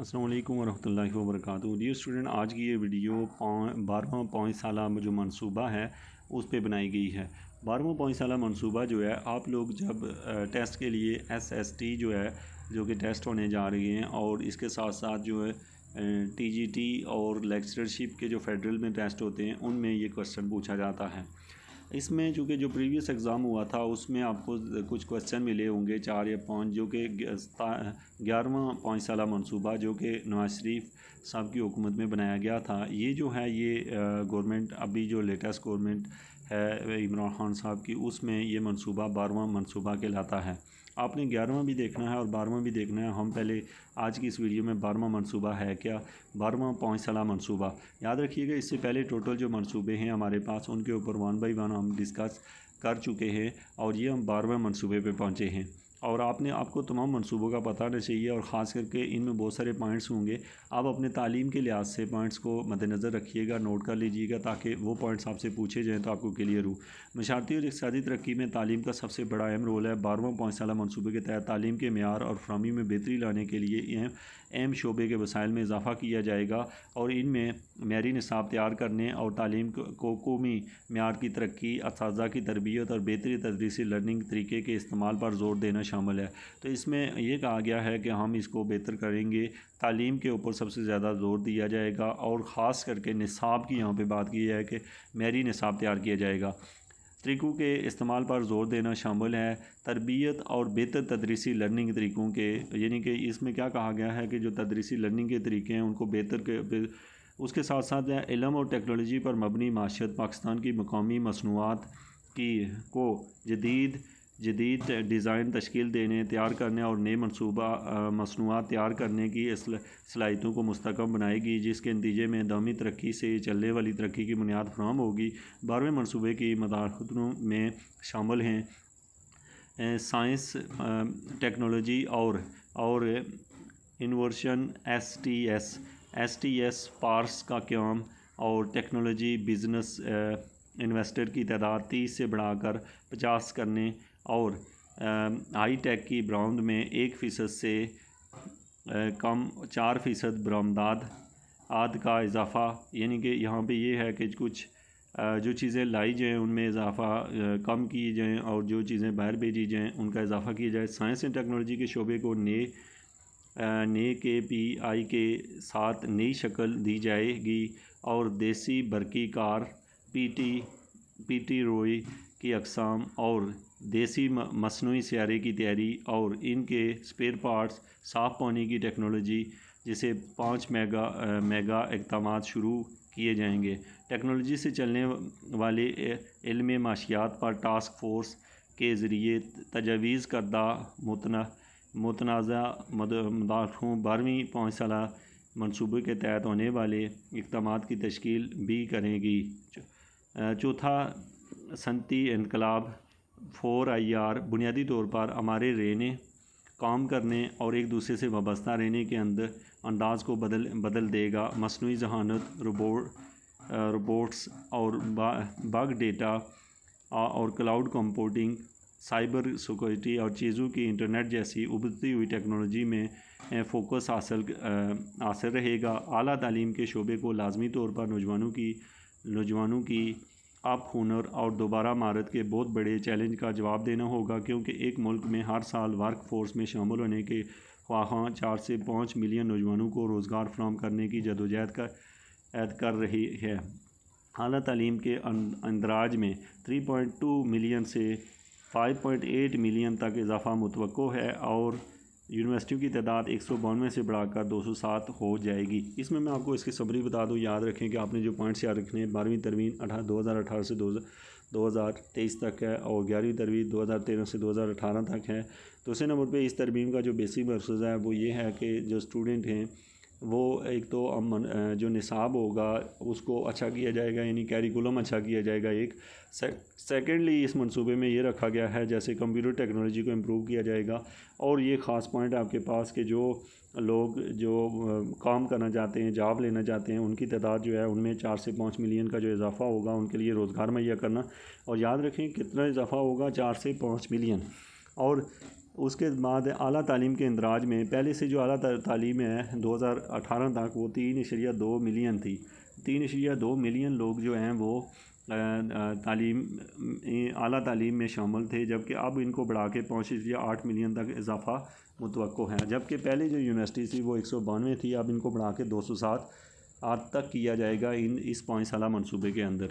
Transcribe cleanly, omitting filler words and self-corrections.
السلام علیکم ورحمۃ اللہ وبرکاتہ۔ ڈیئر اسٹوڈنٹ، آج کی یہ ویڈیو 12واں 5 سالہ جو منصوبہ ہے اس پہ بنائی گئی ہے۔ 12واں 5 سالہ منصوبہ جو ہے، آپ لوگ جب ٹیسٹ کے لیے SST جو ہے، جو کہ ٹیسٹ ہونے جا رہے ہیں، اور اس کے ساتھ ساتھ جو ہے TGT اور لیکچرشپ کے جو فیڈرل میں ٹیسٹ ہوتے ہیں، ان میں یہ کویسچن پوچھا جاتا ہے۔ اس میں چونکہ جو پریویس ایگزام ہوا تھا اس میں آپ کو کچھ کویسچن ملے ہوں گے 4 یا 5، جو کہ 11واں 5 سالہ منصوبہ جو کہ نواز شریف صاحب کی حکومت میں بنایا گیا تھا، یہ جو ہے یہ گورنمنٹ ابھی جو لیٹسٹ گورنمنٹ ہے عمران خان صاحب کی، اس میں یہ منصوبہ 12واں منصوبہ کہلاتا ہے۔ آپ نے 11واں بھی دیکھنا ہے اور 12واں بھی دیکھنا ہے۔ ہم پہلے آج کی اس ویڈیو میں 12واں منصوبہ ہے کیا، 12واں 5 سالہ منصوبہ یاد رکھیے گا۔ اس سے پہلے ٹوٹل جو منصوبے ہیں ہمارے پاس، ان کے اوپر 1 بائی 1 ہم ڈسکس کر چکے ہیں، اور یہ ہم 12ویں منصوبے پہ پہنچے ہیں۔ اور آپ کو تمام منصوبوں کا پتہ ہونا چاہیے، اور خاص کر کے ان میں بہت سارے پوائنٹس ہوں گے۔ آپ اپنے تعلیم کے لحاظ سے پوائنٹس کو مد نظر رکھیے گا، نوٹ کر لیجیے گا، تاکہ وہ پوائنٹس آپ سے پوچھے جائیں تو آپ کو کلیئر ہو۔ معاشرتی اور اقتصادی ترقی میں تعلیم کا سب سے بڑا اہم رول ہے۔ 12واں 5 سالہ منصوبے کے تحت تعلیم کے معیار اور فراہمی میں بہتری لانے کے لیے اہم شعبے کے وسائل میں اضافہ کیا جائے گا، اور ان میں معیاری نصاب تیار کرنے اور تعلیم کو قومی معیار کی ترقی، اساتذہ کی تربیت اور بہتری تدریسی لرننگ طریقے کے استعمال پر زور دینا شامل ہے۔ تو اس میں یہ کہا گیا ہے کہ ہم اس کو بہتر کریں گے، تعلیم کے اوپر سب سے زیادہ زور دیا جائے گا، اور خاص کر کے نصاب کی یہاں پہ بات کی ہے کہ معیاری نصاب تیار کیا جائے گا۔ طریقوں کے استعمال پر زور دینا شامل ہے، تربیت اور بہتر تدریسی لرننگ طریقوں کے، یعنی کہ اس میں کیا کہا گیا ہے کہ جو تدریسی لرننگ کے طریقے ہیں ان کو اس کے ساتھ ساتھ علم اور ٹیکنالوجی پر مبنی معیشت، پاکستان کی مقامی مصنوعات کو جدید ڈیزائن تشکیل دینے، تیار کرنے اور نئے مصنوعات تیار کرنے کی صلاحیتوں کو مستحکم بنائے گی، جس کے نتیجے میں دائمی ترقی سے چلنے والی ترقی کی بنیاد فراہم ہوگی۔ 12ویں منصوبے کی مداخلتوں میں شامل ہیں سائنس، ٹیکنالوجی اور انوویشن، STS پارس کا قیام، اور ٹیکنالوجی بزنس انویسٹر کی تعداد 30 سے بڑھا کر 50 کرنے، اور ہائی ٹیک کی برآمد میں 1% سے کم 4% برآمدات کا اضافہ، یعنی کہ یہاں پہ یہ ہے کہ کچھ جو چیزیں لائی جائیں ان میں اضافہ کم کی جائیں، اور جو چیزیں باہر بھیجی جائیں ان کا اضافہ کیا جائے۔ سائنس اینڈ ٹیکنالوجی کے شعبے کو نئے KPI کے ساتھ نئی شکل دی جائے گی، اور دیسی برقی کار، روئی کی اقسام اور دیسی مصنوعی سیارے کی تیاری اور ان کے اسپیئر پارٹس، صاف پانی کی ٹیکنالوجی، جسے 5 میگا اقدامات شروع کیے جائیں گے۔ ٹیکنالوجی سے چلنے والے علم معاشیات پر ٹاسک فورس کے ذریعے تجویز کردہ متنازع مداخلتوں 12ویں 5 سالہ منصوبے کے تحت ہونے والے اقدامات کی تشکیل بھی کرے گی۔ چوتھا، صنعتی انقلاب 4IR بنیادی طور پر ہمارے رہنے، کام کرنے اور ایک دوسرے سے وابستہ رہنے کے انداز کو بدل دے گا۔ مصنوعی ذہانت، روبوٹس اور بگ ڈیٹا اور کلاؤڈ کمپیوٹنگ، سائبر سیکورٹی اور چیزوں کی انٹرنیٹ جیسی ابھرتی ہوئی ٹیکنالوجی میں فوکس حاصل رہے گا۔ اعلیٰ تعلیم کے شعبے کو لازمی طور پر نوجوانوں کی اپ ہنر اور دوبارہ مہارت کے بہت بڑے چیلنج کا جواب دینا ہوگا، کیونکہ ایک ملک میں ہر سال ورک فورس میں شامل ہونے کے خواہاں 4 سے 5 ملین نوجوانوں کو روزگار فراہم کرنے کی جدوجہد کر رہی ہے۔ اعلیٰ تعلیم کے اندراج میں 3.2 ملین سے 5.8 ملین تک اضافہ متوقع ہے، اور یونیورسٹیوں کی تعداد 192 سے بڑھا کر 207 ہو جائے گی۔ اس میں آپ کو اس کی سمری بتا دوں، یاد رکھیں کہ آپ نے جو پوائنٹس یاد رکھنے ہیں، 12ویں ترمیم 2018 سے 2023 تک ہے، اور 11ویں ترمیم 2013 سے 2018 تک ہے۔ دوسرے نمبر پہ اس ترمیم کا جو بیسک مقصد ہے وہ یہ ہے کہ جو اسٹوڈنٹ ہیں وہ ایک تو جو نصاب ہوگا اس کو اچھا کیا جائے گا، یعنی کیریکولم اچھا کیا جائے گا۔ ایک سیکنڈلی اس منصوبے میں یہ رکھا گیا ہے جیسے کمپیوٹر ٹیکنالوجی کو امپروو کیا جائے گا، اور یہ خاص پوائنٹ آپ کے پاس کہ جو لوگ جو کام کرنا چاہتے ہیں، جاب لینا چاہتے ہیں، ان کی تعداد جو ہے ان میں 4 سے 5 ملین کا جو اضافہ ہوگا، ان کے لیے روزگار مہیا کرنا۔ اور یاد رکھیں کتنا اضافہ ہوگا، 4 سے 5 ملین۔ اور اس کے بعد اعلیٰ تعلیم کے اندراج میں پہلے سے جو اعلیٰ تعلیم ہے 2018 تک وہ 3.2 ملین تھی. 3.2 ملین لوگ جو ہیں وہ اعلیٰ تعلیم میں شامل تھے، جبکہ اب ان کو بڑھا کے 5.8 ملین تک اضافہ متوقع ہے. جبکہ پہلے جو یونیورسٹی تھی وہ 192 تھی، اب ان کو بڑھا کے 207 تک کیا جائے گا اس 5 سالہ منصوبے کے اندر.